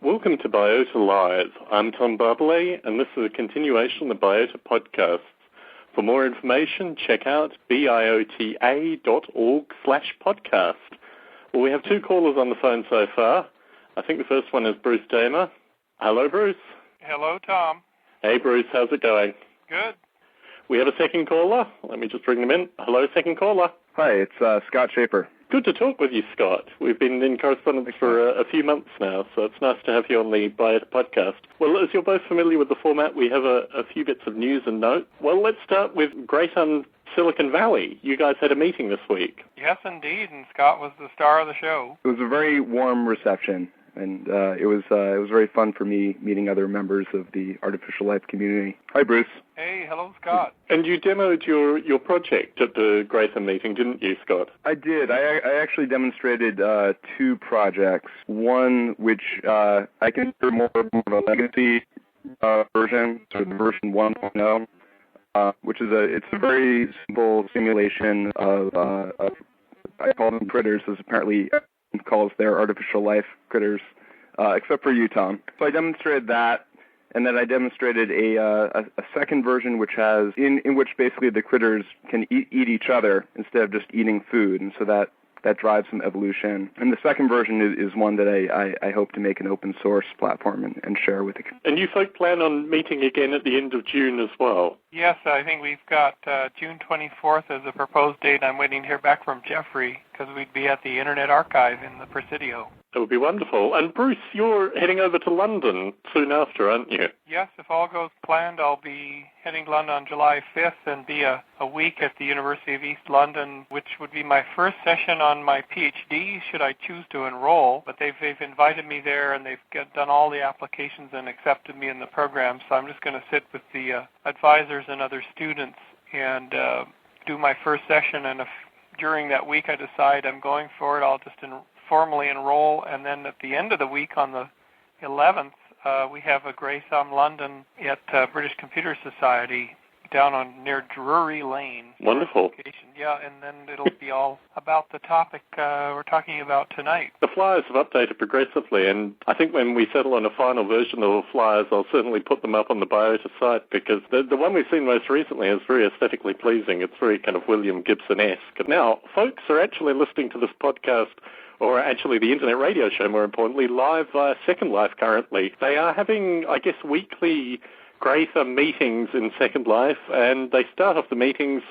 Welcome to Biota Live. I'm Tom Barbalet, and this is a continuation of the Biota podcasts. For more information, check out biota.org/podcast. Well, we have two callers on the phone so far. I think the first one is Bruce Damer. Hello, Bruce. Hello, Tom. Hey, Bruce. How's it going? Good. We have a second caller. Let me just bring them in. Hello, second caller. Hi, it's Scott Shaper. Good to talk with you, Scott. We've been in correspondence for a few months now, so it's nice to have you on the Biota podcast. Well, as you're both familiar with the format, we have a few bits of news and note. Well, let's start with Greater Silicon Valley. You guys had a meeting this week. Yes, indeed, and Scott was the star of the show. It was a very warm reception, and it was very fun for me meeting other members of the artificial life community. Hi, Bruce. Hey, hello, Scott. And you demoed your project at the Greater meeting, didn't you, Scott? I did. I actually demonstrated two projects. One which I consider more of a legacy version, sort of version 1.0, which is it's a very simple simulation of I call them critters, as apparently calls their artificial life critters, except for you, Tom. So I demonstrated that. And then I demonstrated a second version which has in which basically the critters can eat each other instead of just eating food, and so that drives some evolution. And the second version is one that I hope to make an open source platform and share with the community. And you folk plan on meeting again at the end of June as well? Yes, I think we've got June 24th as a proposed date. I'm waiting to hear back from Jeffrey because we'd be at the Internet Archive in the Presidio. That would be wonderful. And Bruce, you're heading over to London soon after, aren't you? Yes, if all goes planned, I'll be heading to London on July 5th and be a week at the University of East London, which would be my first session on my PhD, should I choose to enroll. But they've invited me there, and they've done all the applications and accepted me in the program, so I'm just going to sit with the advisors and other students and do my first session. And if during that week I decide I'm going for it, I'll just formally enroll, and then at the end of the week on the 11th, we have a Graytham London at British Computer Society down on near Drury Lane. Wonderful. Yeah, and then it'll be all about the topic we're talking about tonight. The flyers have updated progressively, and I think when we settle on a final version of the flyers, I'll certainly put them up on the Biota site, because the one we've seen most recently is very aesthetically pleasing. It's very kind of William Gibson-esque. Now, folks are actually listening to this podcast, or actually the internet radio show, more importantly, live via Second Life currently. They are having, I guess, weekly Greater meetings in Second Life, and they start off the meetings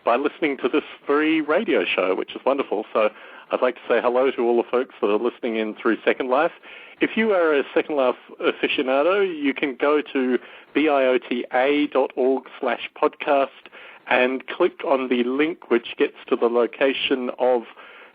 by listening to this very radio show, which is wonderful. So I'd like to say hello to all the folks that are listening in through Second Life. If you are a Second Life aficionado, you can go to biota.org/podcast and click on the link which gets to the location of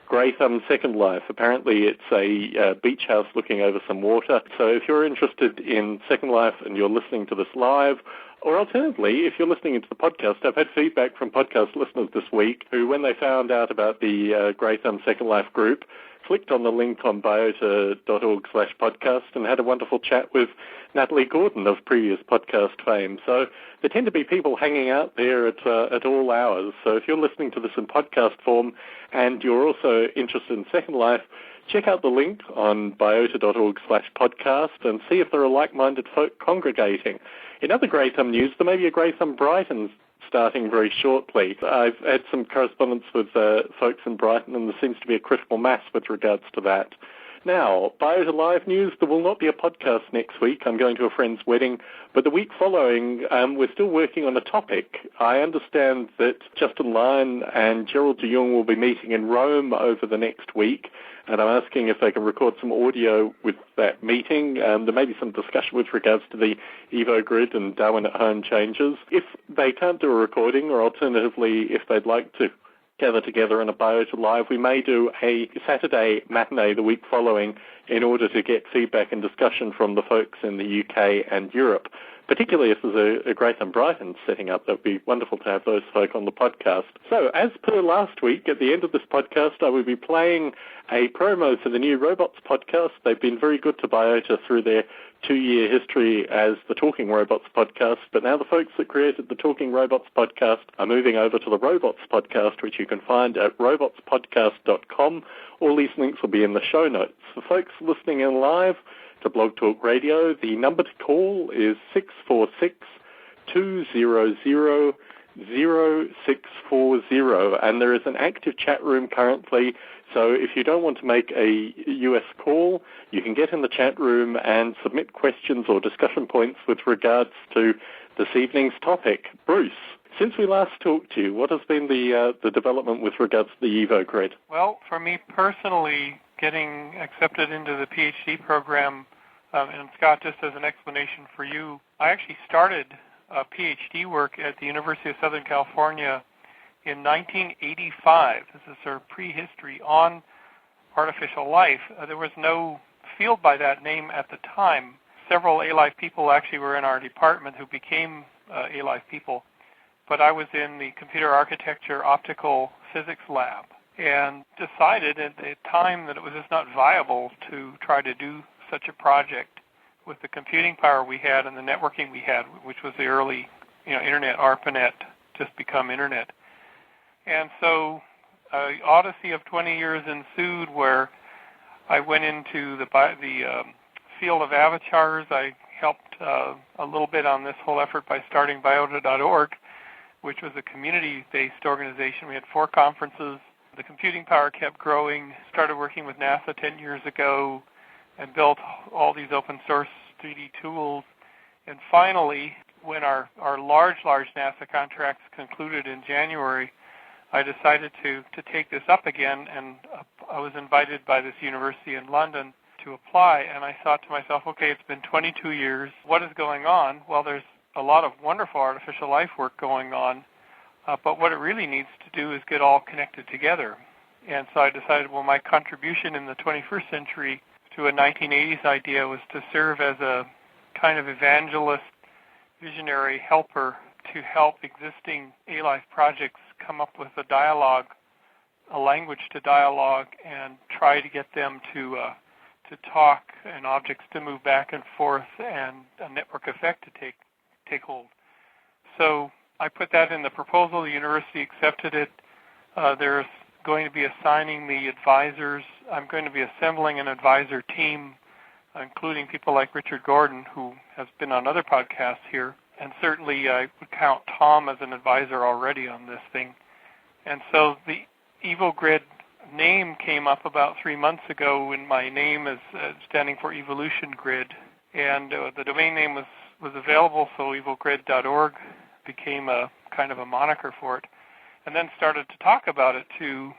Greatham Second Life. Apparently it's a beach house looking over some water. So if you're interested in Second Life and you're listening to this live, or alternatively, if you're listening into the podcast, I've had feedback from podcast listeners this week who, when they found out about the Greatham Second Life group, clicked on the link on biota.org/podcast and had a wonderful chat with Natalie Gordon of previous podcast fame. So there tend to be people hanging out there at all hours. So if you're listening to this in podcast form and you're also interested in Second Life, check out the link on biota.org/podcast and see if there are like-minded folk congregating. In other Greatham news, there may be a Greatham Brighton starting very shortly. I've had some correspondence with folks in Brighton, and there seems to be a critical mass with regards to that. Now, Biota Live news, there will not be a podcast next week. I'm going to a friend's wedding. But the week following, we're still working on a topic. I understand that Justin Lyon and Gerald de Jong will be meeting in Rome over the next week, and I'm asking if they can record some audio with that meeting. There may be some discussion with regards to the EvoGrid and Darwin at Home changes. If they can't do a recording, or alternatively, if they'd like to gather together in a Biota Live, we may do a Saturday matinee the week following in order to get feedback and discussion from the folks in the UK and Europe. Particularly if there's a Greatham Brighton setting up, that would be wonderful to have those folk on the podcast. So, as per last week, at the end of this podcast, I will be playing a promo for the new Robots podcast. They've been very good to Biota through their 2-year history as the Talking Robots podcast, but now the folks that created the Talking Robots podcast are moving over to the Robots podcast, which you can find at robotspodcast.com. All these links will be in the show notes. For folks listening in live, to Blog Talk Radio. The number to call is 646-200-0640, and there is an active chat room currently, so if you don't want to make a US call, you can get in the chat room and submit questions or discussion points with regards to this evening's topic. Bruce, since we last talked to you, what has been the development with regards to the EvoGrid? Well, for me personally, getting accepted into the PhD program, and Scott, just as an explanation for you, I actually started PhD work at the University of Southern California in 1985. This is sort of prehistory on artificial life. There was no field by that name at the time. Several A-Life people actually were in our department who became A-Life people, but I was in the computer architecture optical physics lab and decided at the time that it was just not viable to try to do such a project with the computing power we had and the networking we had, which was the early, internet, ARPANET, just become internet. And so an odyssey of 20 years ensued where I went into the field of avatars. I helped a little bit on this whole effort by starting Biota.org, which was a community-based organization. We had 4 conferences. The computing power kept growing, started working with NASA 10 years ago, and built all these open source 3D tools. And finally, when our large NASA contracts concluded in January, I decided to take this up again, and I was invited by this university in London to apply, and I thought to myself, okay, it's been 22 years. What is going on? Well, there's a lot of wonderful artificial life work going on, but what it really needs to do is get all connected together. And so I decided, well, my contribution in the 21st century to a 1980s idea was to serve as a kind of evangelist, visionary helper to help existing A-Life projects come up with a dialogue, a language to dialogue, and try to get them to talk and objects to move back and forth and a network effect to take hold. So I put that in the proposal. The university accepted it. There's going to be assigning the advisors. I'm going to be assembling an advisor team, including people like Richard Gordon, who has been on other podcasts here. And certainly I would count Tom as an advisor already on this thing. And so the EvoGrid name came up about 3 months ago when my name is standing for Evolution Grid. And the domain name was available, so EvoGrid.org became a kind of a moniker for it. And then started to talk about it to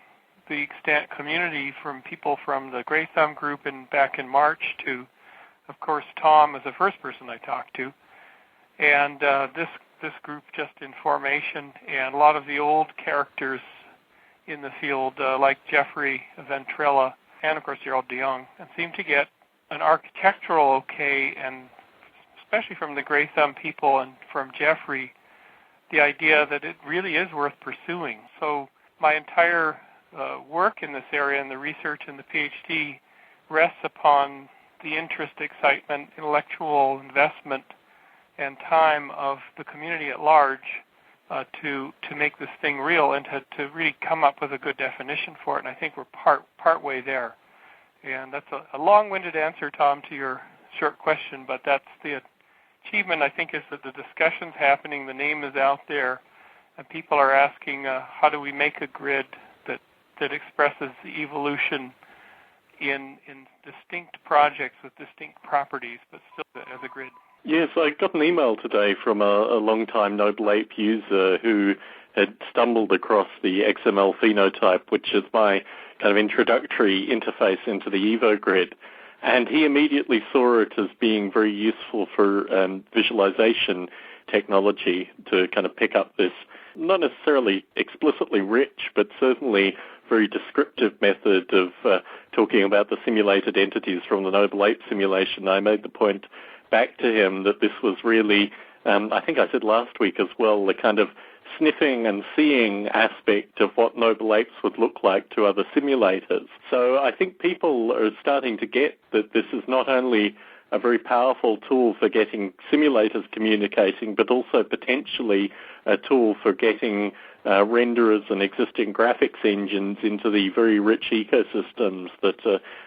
the extant community, from people from the Gray Thumb group back in March to, of course, Tom as the first person I talked to. And this group just in formation, and a lot of the old characters in the field, like Jeffrey Ventrella and, of course, Gerald de Jong, and seem to get an architectural okay, and especially from the Gray Thumb people and from Jeffrey, the idea that it really is worth pursuing. So my entire work in this area, and the research and the PhD, rests upon the interest, excitement, intellectual investment, and time of the community at large to make this thing real and to really come up with a good definition for it. And I think we're part way there. And that's a long-winded answer, Tom, to your short question, but that's the achievement, I think, is that the discussion's happening, the name is out there, and people are asking, how do we make a grid that expresses the evolution in distinct projects with distinct properties, but still as a grid? Yes, I got an email today from a long-time Noble Ape user who had stumbled across the XML phenotype, which is my kind of introductory interface into the EvoGrid. And he immediately saw it as being very useful for visualization technology to kind of pick up this, not necessarily explicitly rich, but certainly very descriptive method of talking about the simulated entities from the Noble Ape simulation. I made the point back to him that this was really, I think I said last week as well, the kind of sniffing and seeing aspect of what Noble Apes would look like to other simulators. So I think people are starting to get that this is not only a very powerful tool for getting simulators communicating, but also potentially a tool for getting renderers and existing graphics engines into the very rich ecosystems that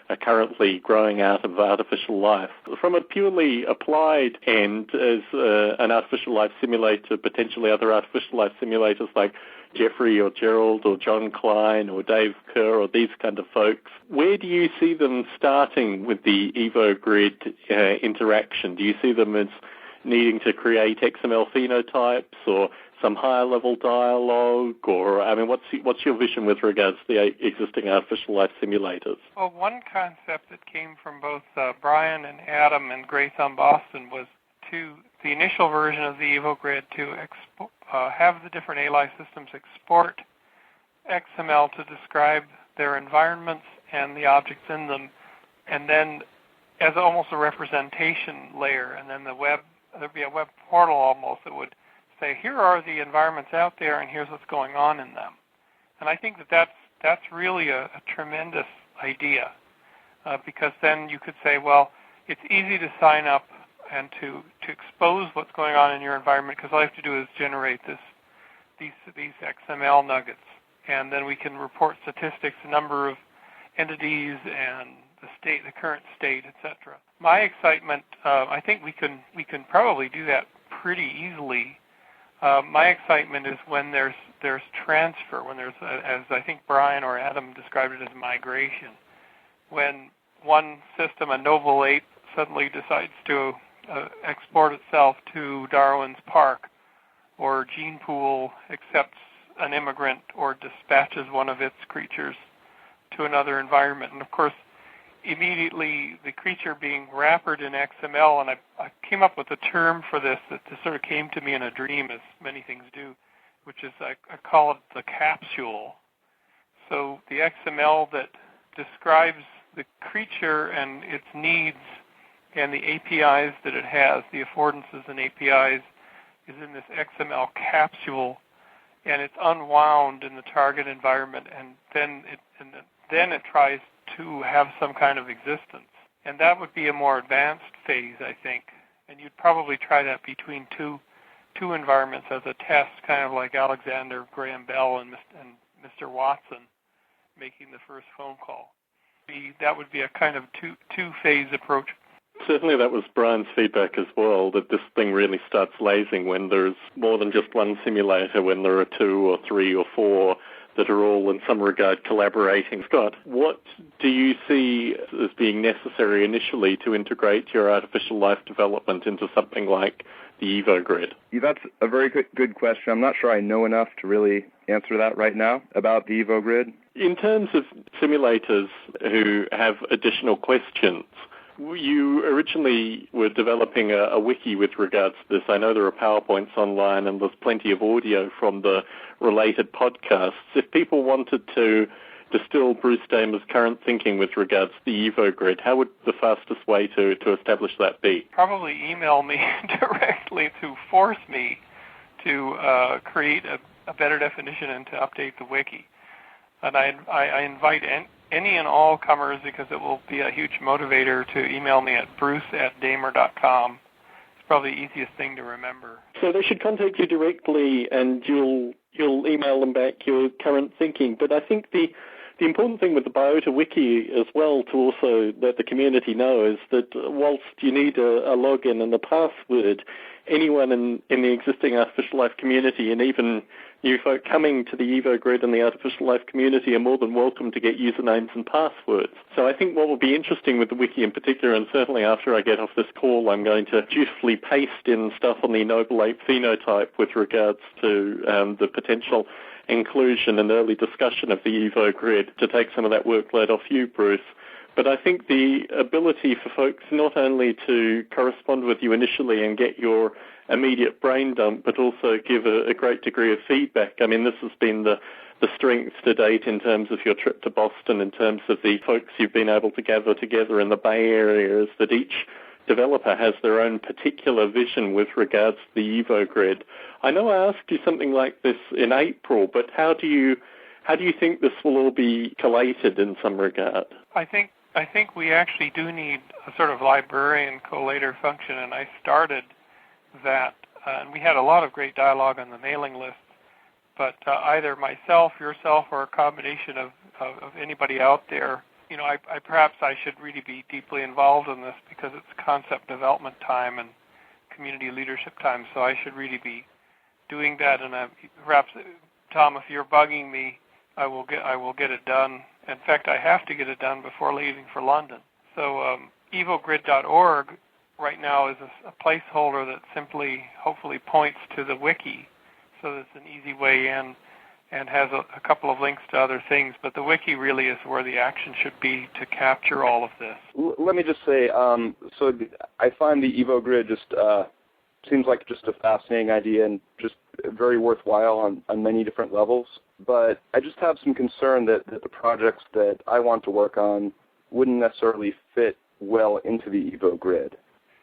are currently growing out of artificial life. From a purely applied end, as an artificial life simulator, potentially other artificial life simulators like Jeffrey or Gerald or John Klein or Dave Kerr or these kind of folks, where do you see them starting with the EvoGrid interaction? Do you see them as needing to create XML phenotypes or some higher-level dialogue, or, I mean, what's your vision with regards to the existing artificial life simulators? Well, one concept that came from both Brian and Adam and Gray Thumb Boston was the initial version of the EvoGrid to have the different ALI systems export XML to describe their environments and the objects in them, and then as almost a representation layer, and then there'd be a web portal almost that would say, here are the environments out there, and here's what's going on in them. And I think that's really a tremendous idea, because then you could say, well, it's easy to sign up and to expose what's going on in your environment, because all you have to do is generate these XML nuggets, and then we can report statistics, the number of entities, and the current state, etc. My excitement, I think we can probably do that pretty easily. My excitement is when there's transfer, when there's, as I think Brian or Adam described it as migration, when one system, a noble ape, suddenly decides to export itself to Darwin's Park, or Gene Pool accepts an immigrant or dispatches one of its creatures to another environment. And of course, immediately the creature being wrappered in XML, and I came up with a term for this that just sort of came to me in a dream, as many things do, which is I call it the capsule. So the XML that describes the creature and its needs and the APIs that it has, the affordances and APIs, is in this XML capsule, and it's unwound in the target environment, and then it tries to have some kind of existence. And that would be a more advanced phase, I think. And you'd probably try that between two environments as a test, kind of like Alexander Graham Bell and Mr. Watson making the first phone call. That would be a kind of two-phase approach. Certainly that was Brian's feedback as well, that this thing really starts lazing when there's more than just one simulator, when there are 2 or 3 or 4 that are all in some regard collaborating. Scott, what do you see as being necessary initially to integrate your artificial life development into something like the EvoGrid? Yeah, that's a very good question. I'm not sure I know enough to really answer that right now about the EvoGrid. In terms of simulators who have additional questions, you originally were developing a wiki with regards to this. I know there are PowerPoints online and there's plenty of audio from the related podcasts. If people wanted to distill Bruce Damer's current thinking with regards to the EvoGrid, how would the fastest way to establish that be? Probably email me directly to force me to create a better definition and to update the wiki. And I invite any and all comers, because it will be a huge motivator, to email me at bruce@damer.com. It's probably the easiest thing to remember. So they should contact you directly, and you'll email them back your current thinking. But I think the important thing with the Biota wiki as well, to also let the community know, is that whilst you need a login and a password, anyone in the existing artificial life community, and even you folk coming to the EvoGrid and the artificial life community, are more than welcome to get usernames and passwords. So I think what will be interesting with the wiki in particular, and certainly after I get off this call, I'm going to dutifully paste in stuff on the noble ape phenotype with regards to the potential inclusion and early discussion of the EvoGrid to take some of that workload off you, Bruce. But I think the ability for folks not only to correspond with you initially and get your immediate brain dump, but also give a great degree of feedback. I mean, this has been the strength to date in terms of your trip to Boston, in terms of the folks you've been able to gather together in the Bay Area, is that each developer has their own particular vision with regards to the EvoGrid. I know I asked you something like this in April, but how do you think this will all be collated in some regard? I think I think we actually do need a sort of librarian collator function, and I started that. And we had a lot of great dialogue on the mailing list, but either myself, yourself, or a combination of anybody out there, perhaps I should really be deeply involved in this because it's concept development time and community leadership time, so I should really be doing that. And perhaps, Tom, if you're bugging me, I will get it done. In fact, I have to get it done before leaving for London. So EvoGrid.org right now is a placeholder that simply, hopefully, points to the wiki, so that's an easy way in and has a couple of links to other things. But the wiki really is where the action should be to capture all of this. Let me just say, so I find the EvoGrid just seems like just a fascinating idea and just very worthwhile on many different levels. But I just have some concern that the projects that I want to work on wouldn't necessarily fit well into the EvoGrid.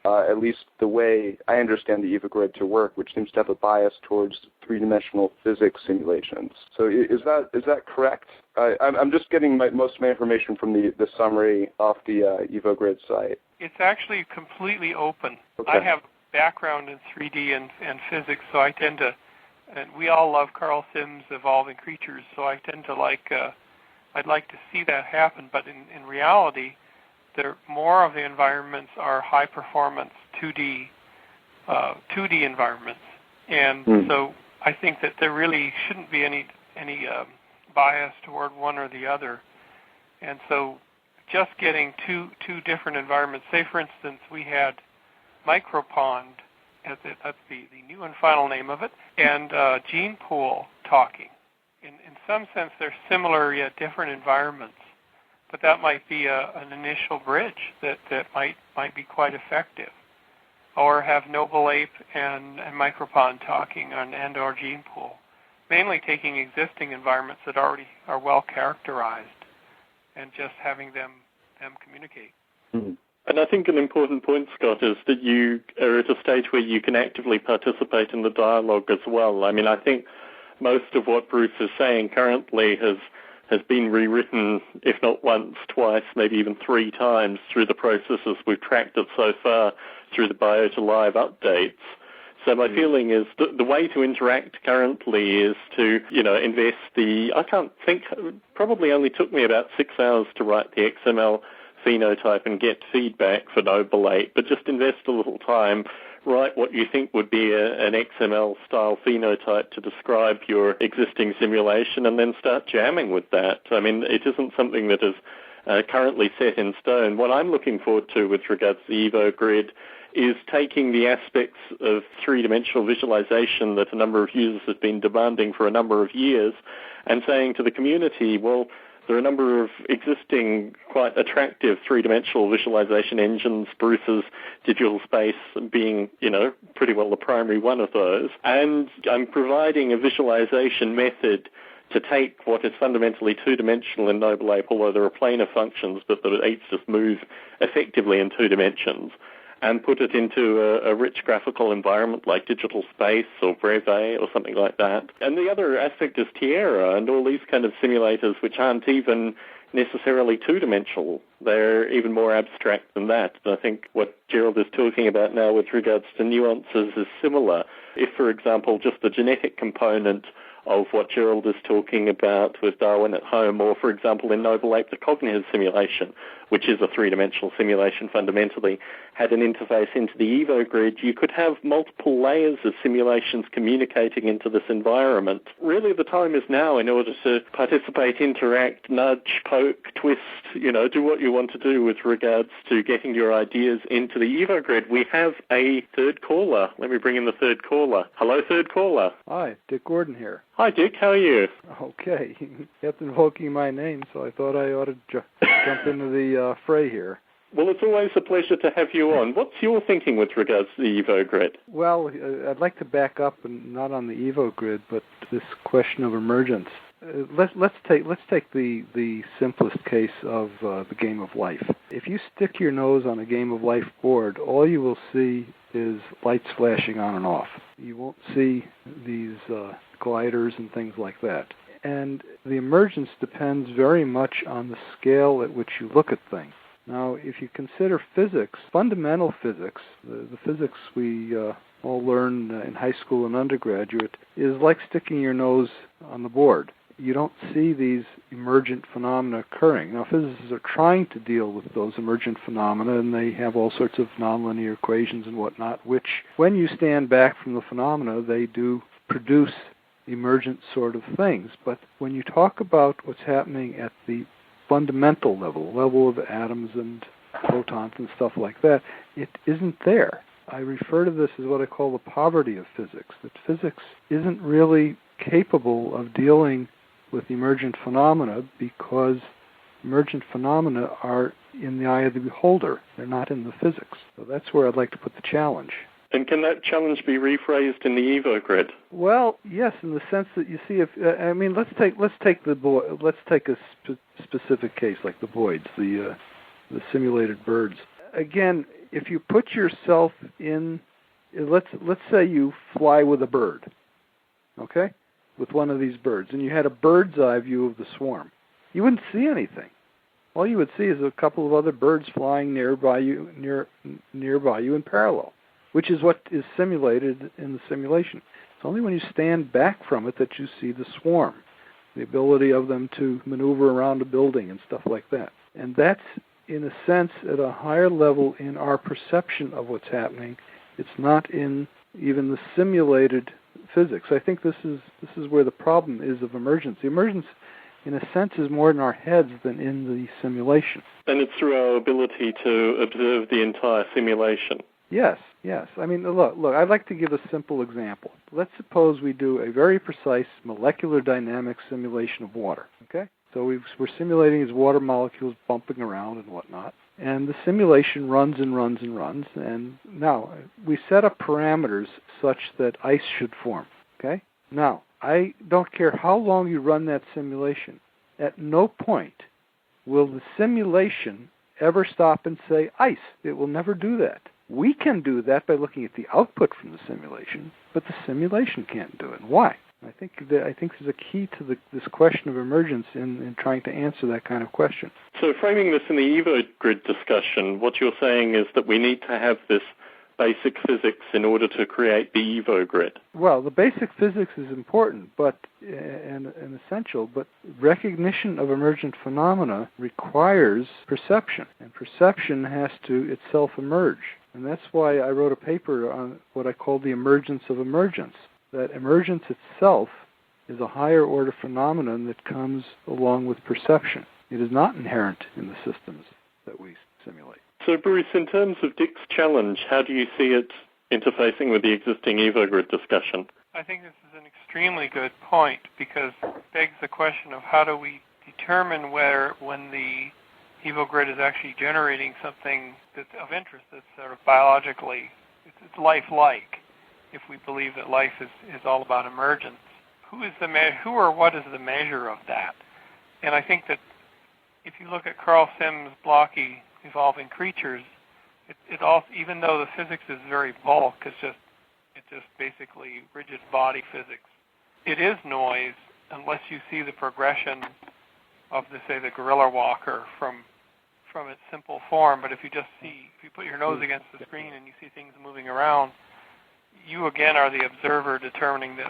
At least the way I understand the EvoGrid to work, which seems to have a bias towards three-dimensional physics simulations. So is that correct? I'm just getting most of my information from the summary off the EvoGrid site. It's actually completely open. Okay. I have background in 3D and physics, so I tend to, and we all love Carl Sims' Evolving Creatures, so I tend to I'd like to see that happen, but in reality, more of the environments are high-performance 2D environments, and so I think that there really shouldn't be any bias toward one or the other. And so, just getting two different environments. Say, for instance, we had MicroPond, that's the new and final name of it, and Gene Pool talking. In some sense, they're similar yet different environments. But that might be an initial bridge that might be quite effective. Or have Noble Ape and MicroPond talking and or Gene Pool. Mainly taking existing environments that already are well characterized and just having them communicate. Mm-hmm. And I think an important point, Scott, is that you are at a stage where you can actively participate in the dialogue as well. I mean, I think most of what Bruce is saying currently has been rewritten, if not once, twice, maybe even 3 times through the processes we've tracked it so far through the Biota Live updates. So my feeling is that the way to interact currently is to, invest probably only took me about 6 hours to write the XML phenotype and get feedback for Noble Ape, but just invest a little time, write what you think would be an XML-style phenotype to describe your existing simulation, and then start jamming with that. I mean, it isn't something that is currently set in stone. What I'm looking forward to with regards to the EvoGrid is taking the aspects of three-dimensional visualization that a number of users have been demanding for a number of years and saying to the community, well, there are a number of existing quite attractive three-dimensional visualization engines, Bruce's Digital Space being, pretty well the primary one of those. And I'm providing a visualization method to take what is fundamentally two-dimensional in Noble Ape, although there are planar functions, but that it just move effectively in 2 dimensions, and put it into a rich graphical environment like Digital Space or Breve or something like that. And the other aspect is Tierra and all these kind of simulators which aren't even necessarily two-dimensional. They're even more abstract than that. And I think what Gerald is talking about now with regards to nuances is similar. If, for example, just the genetic component of what Gerald is talking about with Darwin at Home, or, for example, in Noble Ape, the cognitive simulation, which is a three-dimensional simulation fundamentally, had an interface into the EvoGrid, you could have multiple layers of simulations communicating into this environment. Really, the time is now in order to participate, interact, nudge, poke, twist, do what you want to do with regards to getting your ideas into the EvoGrid. We have a third caller. Let me bring in the third caller. Hello, third caller. Hi, Dick Gordon here. Hi, Dick. How are you? Okay. You kept invoking my name, so I thought I ought to jump into the fray here. Well, it's always a pleasure to have you on. What's your thinking with regards to the EvoGrid? Well, I'd like to back up, and not on the EvoGrid, but this question of emergence. Let's take the simplest case of the game of life. If you stick your nose on a game of life board, all you will see is lights flashing on and off. You won't see these gliders and things like that. And the emergence depends very much on the scale at which you look at things. Now, if you consider physics, fundamental physics, the physics we all learn in high school and undergraduate, is like sticking your nose on the board. You don't see these emergent phenomena occurring. Now, physicists are trying to deal with those emergent phenomena, and they have all sorts of nonlinear equations and whatnot, which, when you stand back from the phenomena, they do produce emergent sort of things. But when you talk about what's happening at the fundamental level of atoms and photons and stuff like that, it isn't there. I refer to this as what I call the poverty of physics, that physics isn't really capable of dealing with emergent phenomena because emergent phenomena are in the eye of the beholder. They're not in the physics. So that's where I'd like to put the challenge. And can that challenge be rephrased in the EvoGrid? Well, yes, in the sense that you see, if let's take a specific case like the Boids, the simulated birds. Again, if you put yourself in, let's say you fly with a bird, okay, with one of these birds, and you had a bird's eye view of the swarm, you wouldn't see anything. All you would see is a couple of other birds flying nearby you in parallel, which is what is simulated in the simulation. It's only when you stand back from it that you see the swarm, the ability of them to maneuver around a building and stuff like that. And that's, in a sense, at a higher level in our perception of what's happening. It's not in even the simulated physics. I think this is where the problem is of emergence. The emergence, in a sense, is more in our heads than in the simulation. And it's through our ability to observe the entire simulation. Yes. I mean, look, I'd like to give a simple example. Let's suppose we do a very precise molecular dynamics simulation of water, okay? So we're simulating these water molecules bumping around and whatnot, and the simulation runs and runs and runs, and now we set up parameters such that ice should form, okay? Now, I don't care how long you run that simulation. At no point will the simulation ever stop and say ice. It will never do that. We can do that by looking at the output from the simulation, but the simulation can't do it. Why? I think there's a key to this question of emergence in trying to answer that kind of question. So framing this in the EvoGrid discussion, what you're saying is that we need to have this basic physics in order to create the EvoGrid. Well, the basic physics is important, and essential, but recognition of emergent phenomena requires perception, and perception has to itself emerge. And that's why I wrote a paper on what I call the emergence of emergence, that emergence itself is a higher order phenomenon that comes along with perception. It is not inherent in the systems that we simulate. So, Bruce, in terms of Dick's challenge, how do you see it interfacing with the existing EvoGrid discussion? I think this is an extremely good point because it begs the question of how do we determine when the EvoGrid is actually generating something that's of interest, that's sort of biologically, it's life-like, if we believe that life is all about emergence. Who or what is the measure of that? And I think that if you look at Carl Sims' blocky evolving creatures, it also, even though the physics is very bulk, it's just basically rigid body physics. It is noise unless you see the progression of the gorilla walker from its simple form. But if you put your nose against the screen and you see things moving around, you again are the observer determining that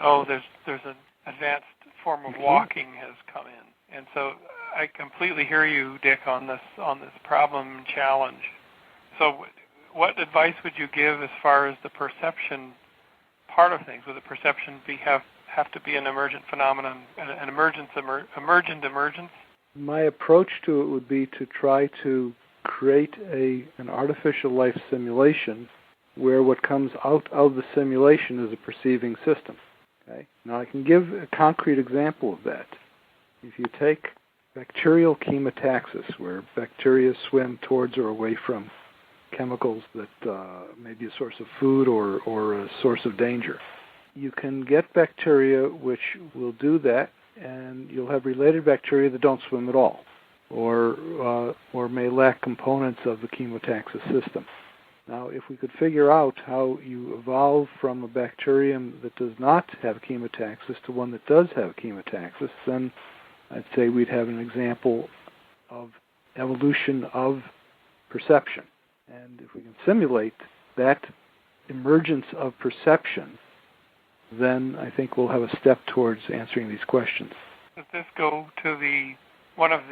there's an advanced form of walking has come in. And so I completely hear you, Dick, on this problem and challenge. So what advice would you give as far as the perception part of things? Would the perception have to be an emergent phenomenon, an emergent emergence? My approach to it would be to try to create an artificial life simulation where what comes out of the simulation is a perceiving system. Okay? Now I can give a concrete example of that. If you take bacterial chemotaxis, where bacteria swim towards or away from chemicals that may be a source of food or a source of danger, you can get bacteria which will do that, and you'll have related bacteria that don't swim at all, or may lack components of the chemotaxis system. Now, if we could figure out how you evolve from a bacterium that does not have chemotaxis to one that does have chemotaxis, then I'd say we'd have an example of evolution of perception. And if we can simulate that emergence of perception, then I think we'll have a step towards answering these questions. Does this go to one of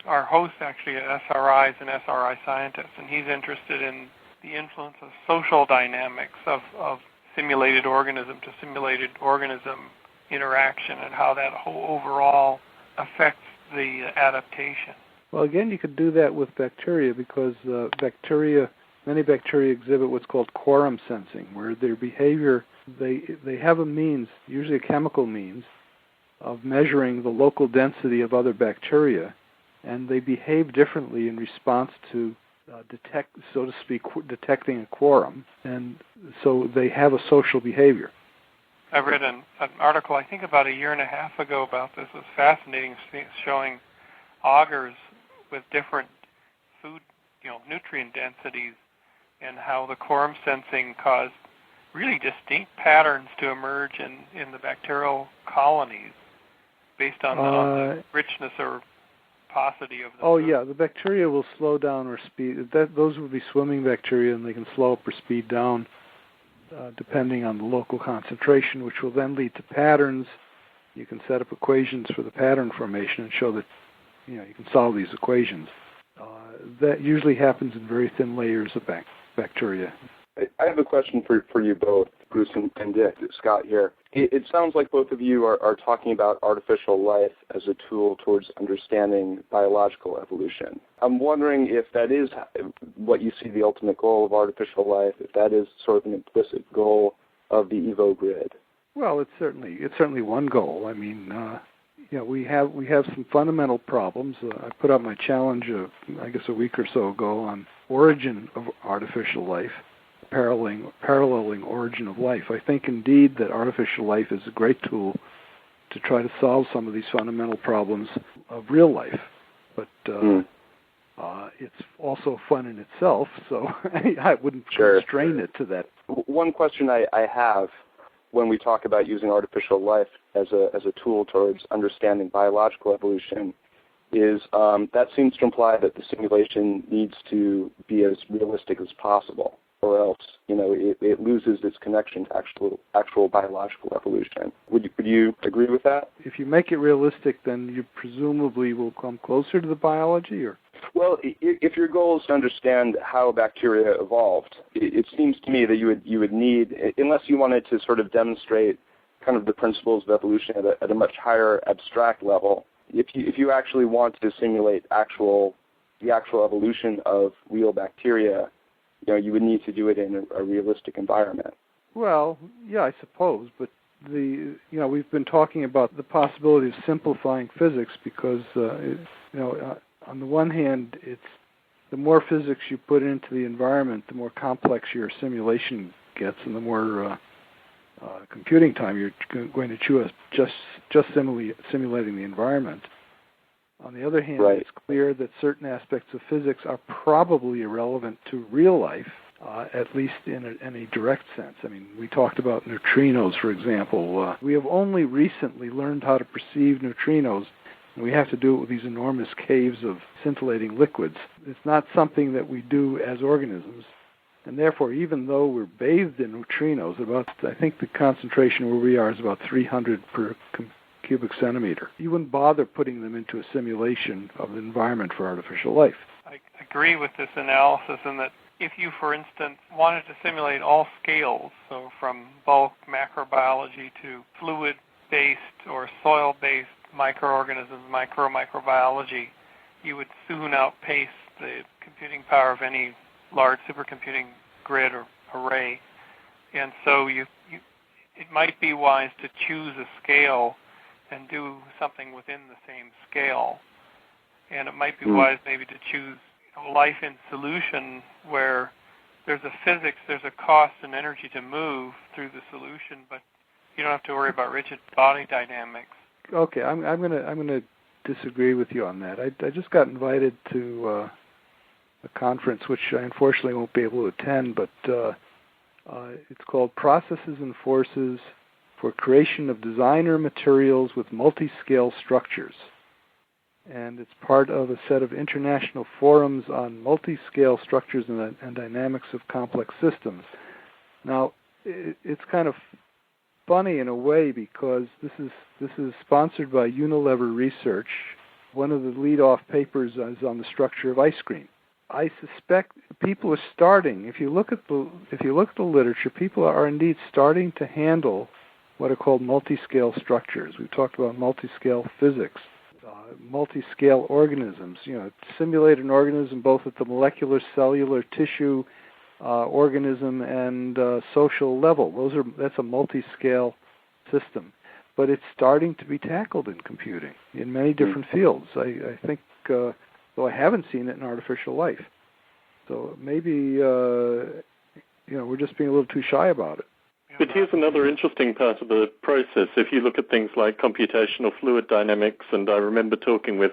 our hosts, actually, at SRI, is an SRI scientist, and he's interested in the influence of social dynamics of simulated organism to simulated organism interaction and how that whole overall affects the adaptation. Well, again, you could do that with bacteria because many bacteria exhibit what's called quorum sensing, where their behavior, they have a means, usually a chemical means, of measuring the local density of other bacteria, and they behave differently in response to detecting a quorum, and so they have a social behavior. I read an article, I think about a year and a half ago, about this. It was fascinating, showing augurs with different food, nutrient densities, and how the quorum sensing caused really distinct patterns to emerge in the bacterial colonies based on the richness or paucity of the food. Yeah, the bacteria will slow down or speed. Those would be swimming bacteria, and they can slow up or speed down depending on the local concentration, which will then lead to patterns. You can set up equations for the pattern formation and show that you can solve these equations. That usually happens in very thin layers of bacteria. I have a question for you both, Bruce and Dick. Scott here. It sounds like both of you are talking about artificial life as a tool towards understanding biological evolution. I'm wondering if that is what you see the ultimate goal of artificial life, if that is sort of an implicit goal of the EvoGrid. Well, it's certainly one goal. I mean, we have some fundamental problems. I put out my challenge, a week or so ago on origin of artificial life, paralleling origin of life. I think indeed that artificial life is a great tool to try to solve some of these fundamental problems of real life. But it's also fun in itself, so I wouldn't constrain it to that. One question I have when we talk about using artificial life as a tool towards understanding biological evolution is that seems to imply that the simulation needs to be as realistic as possible, or else it loses its connection to actual biological evolution. Would you agree with that? If you make it realistic, then you presumably will come closer to the biology, or? Well, if your goal is to understand how bacteria evolved, it seems to me that you would need, unless you wanted to sort of demonstrate kind of the principles of evolution at a much higher abstract level, if you actually want to simulate the actual evolution of real bacteria, you would need to do it in a realistic environment. Well, yeah, I suppose, but we've been talking about the possibility of simplifying physics because on the one hand, it's the more physics you put into the environment, the more complex your simulation gets, and the more computing time you're going to chew just simulating the environment. On the other hand, It's clear that certain aspects of physics are probably irrelevant to real life, at least in a direct sense. I mean, we talked about neutrinos, for example. We have only recently learned how to perceive neutrinos, and we have to do it with these enormous caves of scintillating liquids. It's not something that we do as organisms, and therefore, even though we're bathed in neutrinos, I think the concentration where we are is about 300 per cubic centimeter. You wouldn't bother putting them into a simulation of the environment for artificial life. I agree with this analysis in that if you, for instance, wanted to simulate all scales, so from bulk macrobiology to fluid-based or soil-based microorganisms, microbiology, you would soon outpace the computing power of any large supercomputing grid or array. And so it might be wise to choose a scale and do something within the same scale. And it might be wise maybe to choose life in solution where there's a physics, there's a cost and energy to move through the solution, but you don't have to worry about rigid body dynamics. Okay, I'm going to disagree with you on that. I just got invited to conference, which I unfortunately won't be able to attend, but it's called Processes and Forces for Creation of Designer Materials with Multi-Scale Structures. And it's part of a set of international forums on multi-scale structures and dynamics of complex systems. Now, it's kind of funny in a way because this is sponsored by Unilever Research. One of the lead-off papers is on the structure of ice cream. I suspect people are starting. If you look at the literature, people are indeed starting to handle what are called multi-scale structures. We've talked about multi-scale physics, multi-scale organisms. Simulate an organism both at the molecular, cellular, tissue, organism, and social level. That's a multi-scale system. But it's starting to be tackled in computing in many different fields. I think, though I haven't seen it in artificial life. So maybe we're just being a little too shy about it. But here's another interesting part of the process. If you look at things like computational fluid dynamics, and I remember talking with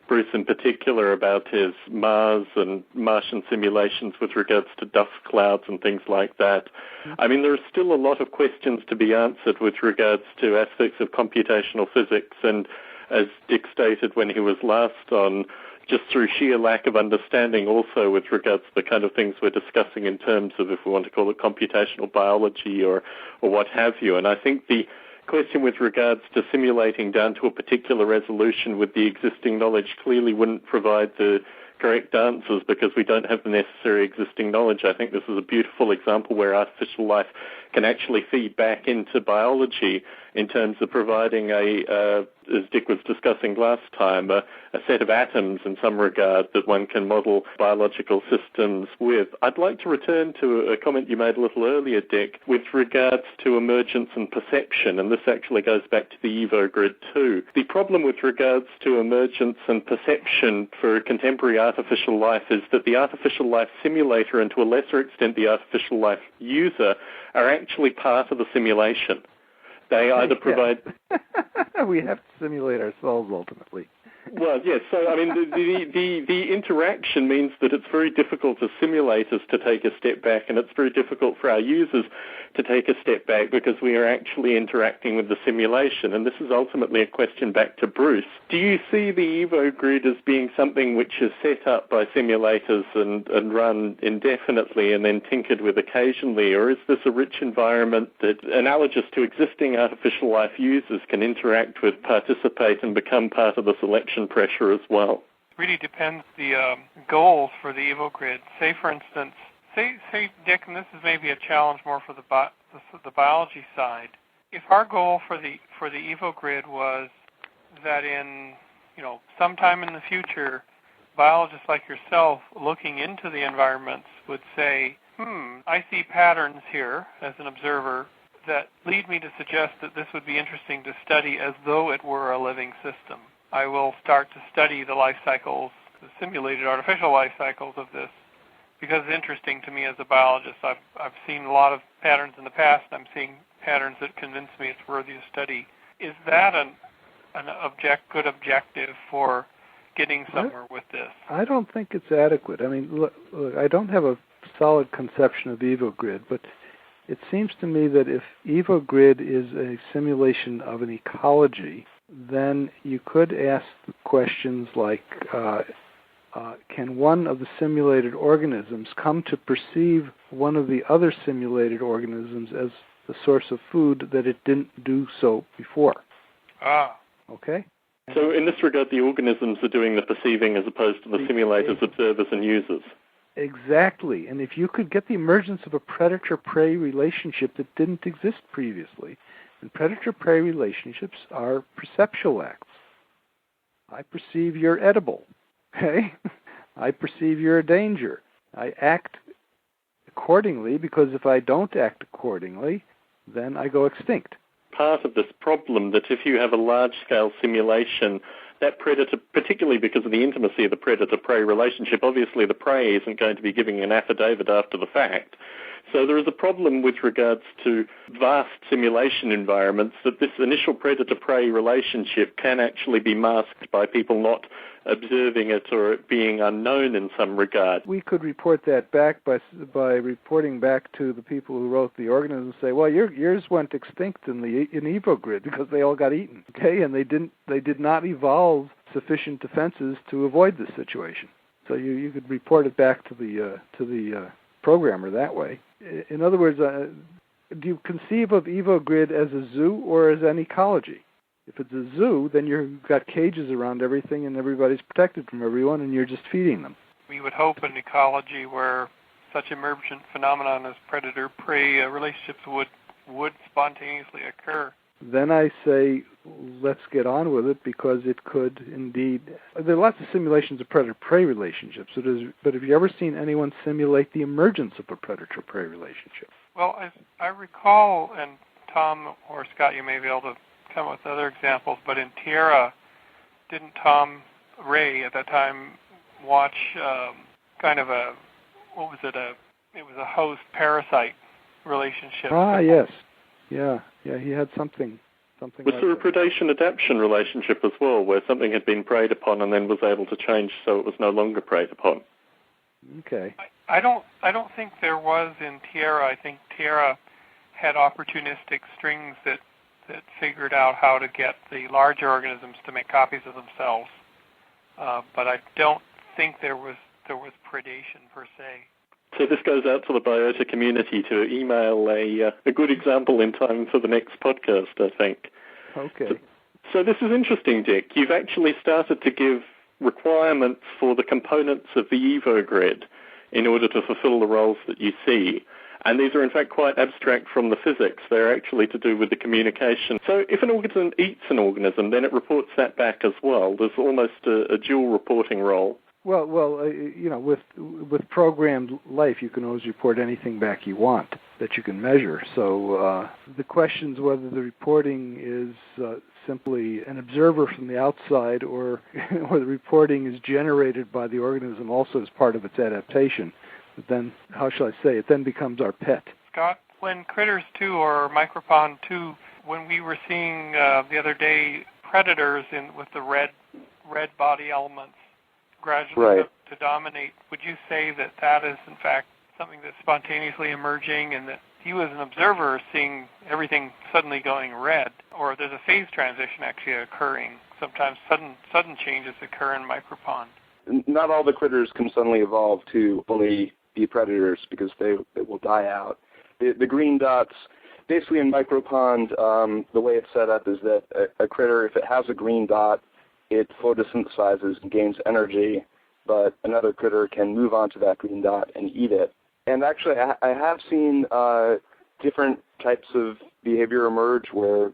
Bruce in particular about his Mars and Martian simulations with regards to dust clouds and things like that. I mean, there are still a lot of questions to be answered with regards to aspects of computational physics, and as Dick stated when he was last on, just through sheer lack of understanding also with regards to the kind of things we're discussing in terms of, if we want to call it computational biology or what have you. And I think the question with regards to simulating down to a particular resolution with the existing knowledge clearly wouldn't provide the correct answers because we don't have the necessary existing knowledge. I think this is a beautiful example where artificial life can actually feed back into biology in terms of providing as Dick was discussing last time, a set of atoms in some regard that one can model biological systems with. I'd like to return to a comment you made a little earlier, Dick, with regards to emergence and perception, and this actually goes back to the EvoGrid too. The problem with regards to emergence and perception for contemporary artificial life is that the artificial life simulator and to a lesser extent the artificial life user are actually part of the simulation. They either provide... We have to simulate ourselves ultimately. Well, yes. So, I mean, the interaction means that it's very difficult for simulators to take a step back, and it's very difficult for our users to take a step back because we are actually interacting with the simulation. And this is ultimately a question back to Bruce. Do you see the EvoGrid as being something which is set up by simulators and run indefinitely and then tinkered with occasionally, or is this a rich environment that, analogous to existing artificial life users, can interact with, participate, and become part of the selection pressure as well? It really depends the goals for the EvoGrid. Say, for instance, say, Dick, and this is maybe a challenge more for the biology side. If our goal for the EvoGrid was that in sometime in the future, biologists like yourself looking into the environments would say, I see patterns here as an observer that lead me to suggest that this would be interesting to study as though it were a living system. I will start to study the life cycles, the simulated artificial life cycles of this, because it's interesting to me as a biologist. I've seen a lot of patterns in the past, and I'm seeing patterns that convince me it's worthy of study. Is that an good objective for getting somewhere with this? I don't think it's adequate. I mean, look, I don't have a solid conception of EvoGrid, but it seems to me that if EvoGrid is a simulation of an ecology, then you could ask questions like, can one of the simulated organisms come to perceive one of the other simulated organisms as the source of food that it didn't do so before? Okay? So in this regard, the organisms are doing the perceiving as opposed to the simulators, observers, and users. Exactly. And if you could get the emergence of a predator-prey relationship that didn't exist previously, and predator-prey relationships are perceptual acts. I perceive you're edible. Okay? I perceive you're a danger. I act accordingly because if I don't act accordingly, then I go extinct. Part of this problem that if you have a large-scale simulation, that predator, particularly because of the intimacy of the predator-prey relationship, obviously the prey isn't going to be giving an affidavit after the fact. So there is a problem with regards to vast simulation environments that this initial predator-prey relationship can actually be masked by people not observing it or it being unknown in some regard. We could report that back by reporting back to the people who wrote the organism and say, well, yours went extinct in EvoGrid because they all got eaten, okay? And they did not evolve sufficient defenses to avoid this situation. So you could report it back to the programmer that way. In other words, do you conceive of EvoGrid as a zoo or as an ecology? If it's a zoo, then you've got cages around everything and everybody's protected from everyone and you're just feeding them. We would hope an ecology where such emergent phenomenon as predator-prey relationships would spontaneously occur. Then I say, let's get on with it because it could indeed. There are lots of simulations of predator-prey relationships, but have you ever seen anyone simulate the emergence of a predator-prey relationship? Well, as I recall, and Tom or Scott, you may be able to come up with other examples, but in Tierra, didn't Tom Ray at that time watch kind of it was a host-parasite relationship? Yes. Yeah, he had something Was like there a that. predation-adaption relationship as well, where something had been preyed upon and then was able to change so it was no longer preyed upon? Okay. I don't think there was in Tierra. I think Tierra had opportunistic strings that figured out how to get the larger organisms to make copies of themselves. But I don't think there was predation per se. So this goes out to the Biota community to email a good example in time for the next podcast, I think. Okay. So this is interesting, Dick. You've actually started to give requirements for the components of the EvoGrid in order to fulfill the roles that you see. And these are, in fact, quite abstract from the physics. They're actually to do with the communication. So if an organism eats an organism, then it reports that back as well. There's almost a dual reporting role. Well, with programmed life, you can always report anything back you want that you can measure. So the question is whether the reporting is simply an observer from the outside or the reporting is generated by the organism also as part of its adaptation. But then, how shall I say, it then becomes our pet. Scott, when Critters 2 or Micropond 2, when we were seeing the other day predators with the red body elements gradually to dominate, would you say that is in fact something that's spontaneously emerging and that you as an observer seeing everything suddenly going red, or there's a phase transition actually occurring? Sometimes sudden changes occur in Micropond. Not all the critters can suddenly evolve to fully be predators because they will die out. The green dots, basically in Micropond, the way it's set up is that a critter, if it has a green dot, it photosynthesizes and gains energy, but another critter can move onto that green dot and eat it. And actually, I have seen different types of behavior emerge where,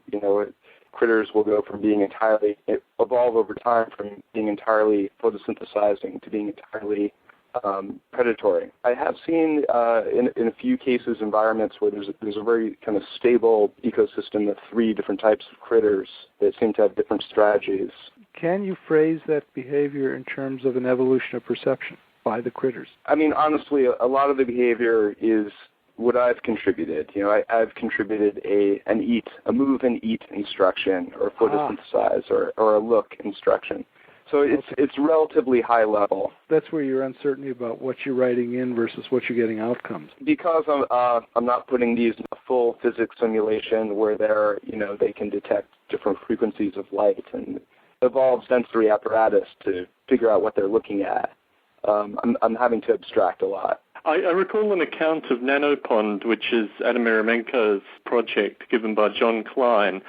critters will go from evolve over time from being entirely photosynthesizing to being entirely predatory. I have seen in a few cases environments where there's a very kind of stable ecosystem of 3 different types of critters that seem to have different strategies. Can you phrase that behavior in terms of an evolution of perception by the critters? I mean, honestly, a lot of the behavior is what I've contributed. I've contributed a move and eat instruction, or photosynthesize, or a look instruction. So it's relatively high level. That's where your uncertainty about what you're writing in versus what you're getting out comes. Because I'm not putting these in a full physics simulation where they can detect different frequencies of light and evolve sensory apparatus to figure out what they're looking at. I'm having to abstract a lot. I recall an account of Nanopond, which is Adam Eremenko's project given by John Klein.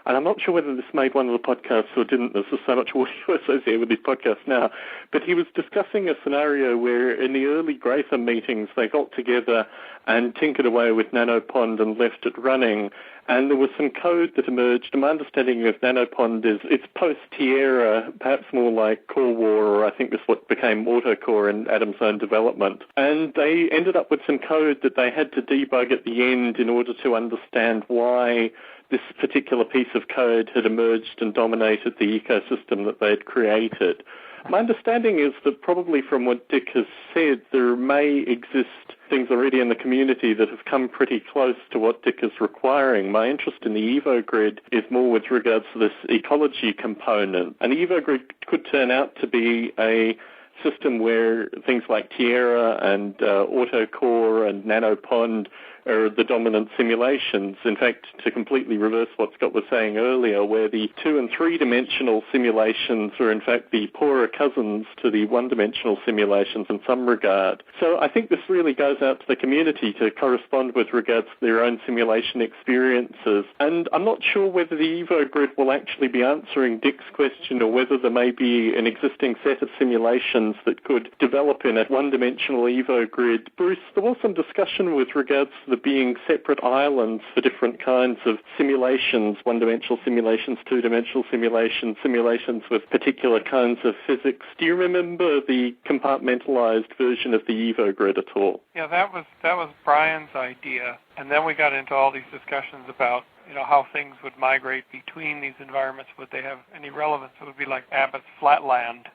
And I'm not sure whether this made one of the podcasts or didn't. There's so much audio associated with these podcasts now. But he was discussing a scenario where in the early Gratham meetings they got together and tinkered away with Nanopond and left it running. And there was some code that emerged. And my understanding of Nanopond is it's post-Tierra, perhaps more like Core War, or I think this is what became AutoCore in Adam's own development. And they ended up with some code that they had to debug at the end in order to understand why this particular piece of code had emerged and dominated the ecosystem that they had created. My understanding is that probably from what Dick has said, there may exist things already in the community that have come pretty close to what Dick is requiring. My interest in the EvoGrid is more with regards to this ecology component. An EvoGrid could turn out to be a system where things like Tierra and AutoCore and NanoPond are the dominant simulations. In fact, to completely reverse what Scott was saying earlier, where the 2- and 3-dimensional simulations are in fact the poorer cousins to the 1-dimensional simulations in some regard. So I think this really goes out to the community to correspond with regards to their own simulation experiences. And I'm not sure whether the EvoGrid will actually be answering Dick's question or whether there may be an existing set of simulations that could develop in a 1-dimensional EvoGrid. Bruce, there was some discussion with regards to there being separate islands for different kinds of simulations, 1-dimensional simulations, 2-dimensional simulations, simulations with particular kinds of physics. Do you remember the compartmentalized version of the EvoGrid at all? Yeah, that was Brian's idea, and then we got into all these discussions about how things would migrate between these environments. Would they have any relevance? It would be like Abbott's Flatland,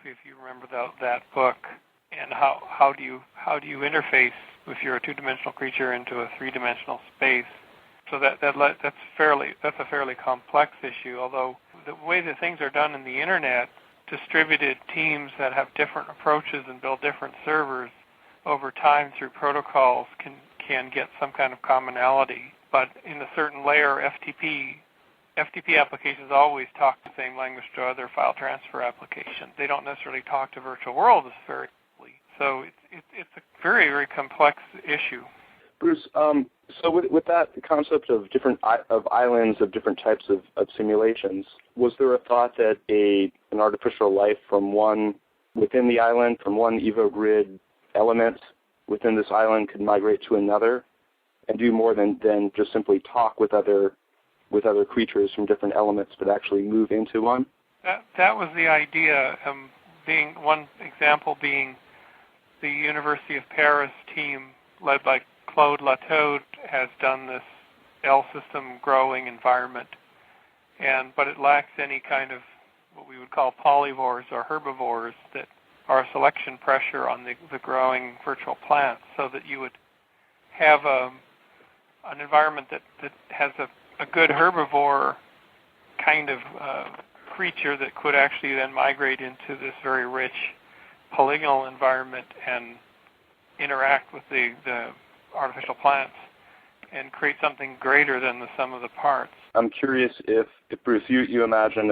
if you remember that book. And how do you interface if you're a 2-dimensional creature into a 3-dimensional space? So that's a fairly complex issue. Although the way that things are done in the internet, distributed teams that have different approaches and build different servers over time through protocols can get some kind of commonality. But in a certain layer, FTP applications always talk the same language to other file transfer applications. They don't necessarily talk to virtual worlds very quickly. So it's a very, very complex issue. Bruce, so with that concept of islands of different types of simulations, was there a thought that an artificial life from one within the island, from one EvoGrid element within this island could migrate to another and do more than just simply talk with other creatures from different elements, but actually move into one? That was the idea. Being one example being the University of Paris team led by Claude Latoud has done this L-system growing environment, but it lacks any kind of what we would call polyvores or herbivores that are selection pressure on the growing virtual plants, so that you would have an environment that has a good herbivore kind of creature that could actually then migrate into this very rich polygonal environment and interact with the artificial plants and create something greater than the sum of the parts. I'm curious if Bruce, you imagine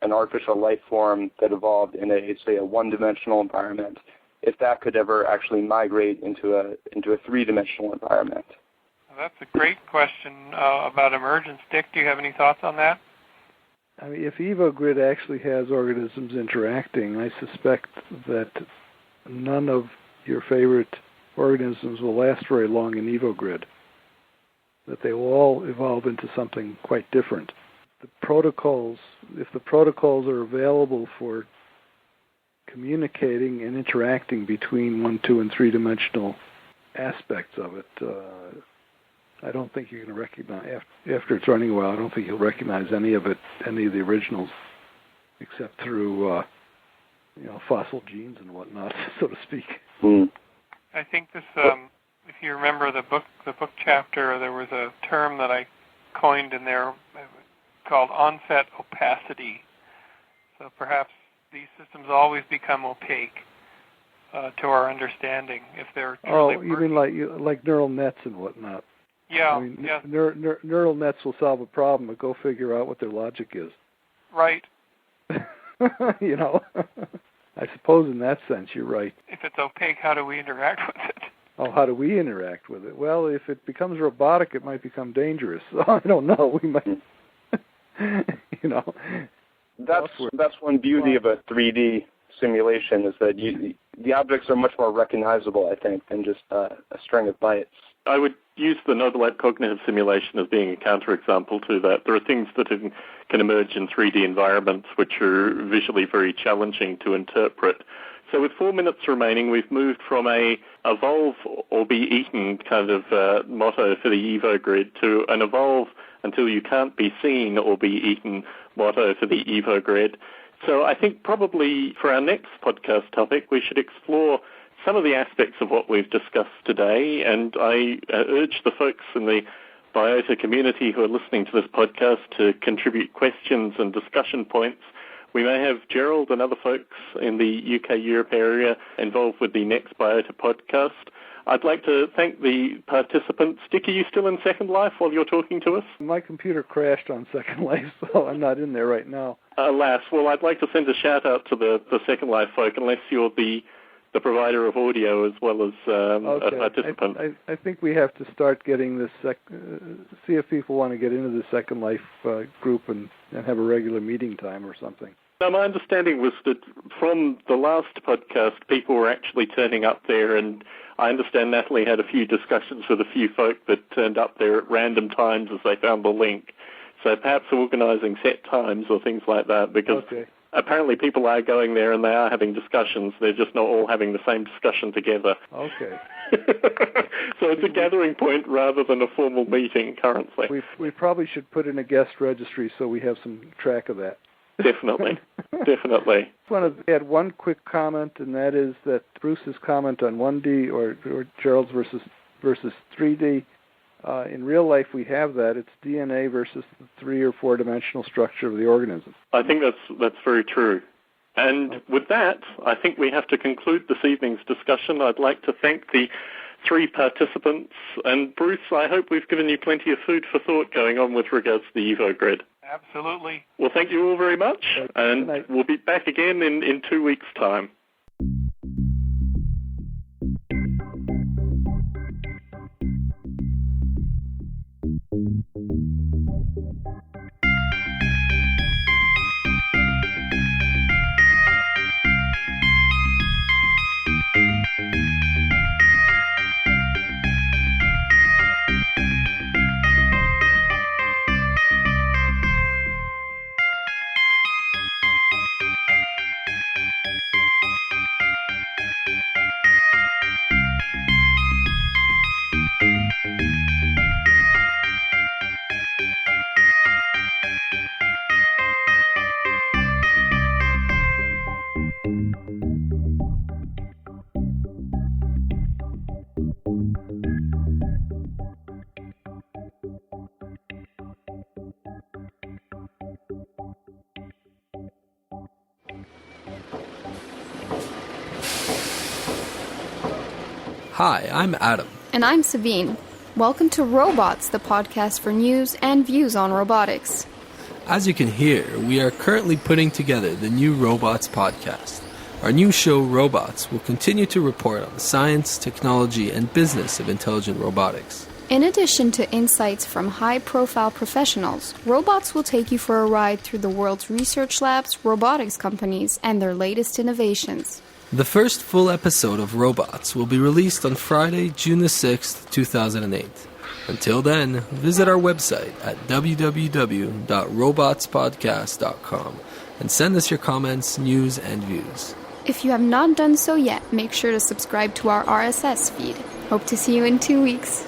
an artificial life form that evolved in a 1-dimensional environment, if that could ever actually migrate into a 3-dimensional environment. That's a great question about emergence. Dick, do you have any thoughts on that? I mean, if EvoGrid actually has organisms interacting, I suspect that none of your favorite organisms will last very long in EvoGrid, that they will all evolve into something quite different. If the protocols are available for communicating and interacting between 1, 2, and 3-dimensional aspects of it, I don't think you're going to recognize, after it's running a while, I don't think you'll recognize any of the originals, except through, fossil genes and whatnot, so to speak. Mm. I think this, if you remember the book chapter, there was a term that I coined in there called onset opacity. So perhaps these systems always become opaque to our understanding if they're truly you mean like neural nets and whatnot? Yeah. I mean, neural nets will solve a problem, but go figure out what their logic is. Right. I suppose in that sense you're right. If it's opaque, how do we interact with it? Oh, how do we interact with it? Well, if it becomes robotic, it might become dangerous. So I don't know. We might, That's one beauty of a 3D simulation, is that the objects are much more recognizable, I think, than just a string of bytes. I would use the Nobelite cognitive simulation as being a counterexample to that. There are things that can emerge in 3D environments which are visually very challenging to interpret. So with 4 minutes remaining, we've moved from a evolve or be eaten kind of motto for the EvoGrid to an evolve until you can't be seen or be eaten motto for the EvoGrid. So I think probably for our next podcast topic, we should explore some of the aspects of what we've discussed today, and I urge the folks in the Biota community who are listening to this podcast to contribute questions and discussion points. We may have Gerald and other folks in the UK-Europe area involved with the next Biota podcast. I'd like to thank the participants. Dick, are you still in Second Life while you're talking to us? My computer crashed on Second Life, so I'm not in there right now. Alas. Well, I'd like to send a shout-out to the Second Life folk, unless you're the provider of audio as well as a participant. I think we have to start getting this, see if people want to get into the Second Life group and have a regular meeting time or something. Now, my understanding was that from the last podcast, people were actually turning up there, and I understand Natalie had a few discussions with a few folk that turned up there at random times as they found the link. So perhaps organising set times or things like that, because apparently people are going there and they are having discussions. They're just not all having the same discussion together. Okay. So it's a gathering point rather than a formal meeting currently. We probably should put in a guest registry so we have some track of that. Definitely. Definitely. I want to add one quick comment, and that is that Bruce's comment on 1D or Gerald's versus 3D, in real life we have that. It's DNA versus the 3 or 4 dimensional structure of the organism. I think that's very true. And with that, I think we have to conclude this evening's discussion. I'd like to thank the 3 participants. And Bruce, I hope we've given you plenty of food for thought going on with regards to the EvoGrid. Absolutely. Well, thank you all very much, and we'll be back again in 2 weeks' time. Hi, I'm Adam. And I'm Sabine. Welcome to Robots, the podcast for news and views on robotics. As you can hear, we are currently putting together the new Robots podcast. Our new show, Robots, will continue to report on the science, technology, and business of intelligent robotics. In addition to insights from high-profile professionals, Robots will take you for a ride through the world's research labs, robotics companies, and their latest innovations. The first full episode of Robots will be released on Friday, June the 6th, 2008. Until then, visit our website at www.robotspodcast.com and send us your comments, news, and views. If you have not done so yet, make sure to subscribe to our RSS feed. Hope to see you in 2 weeks.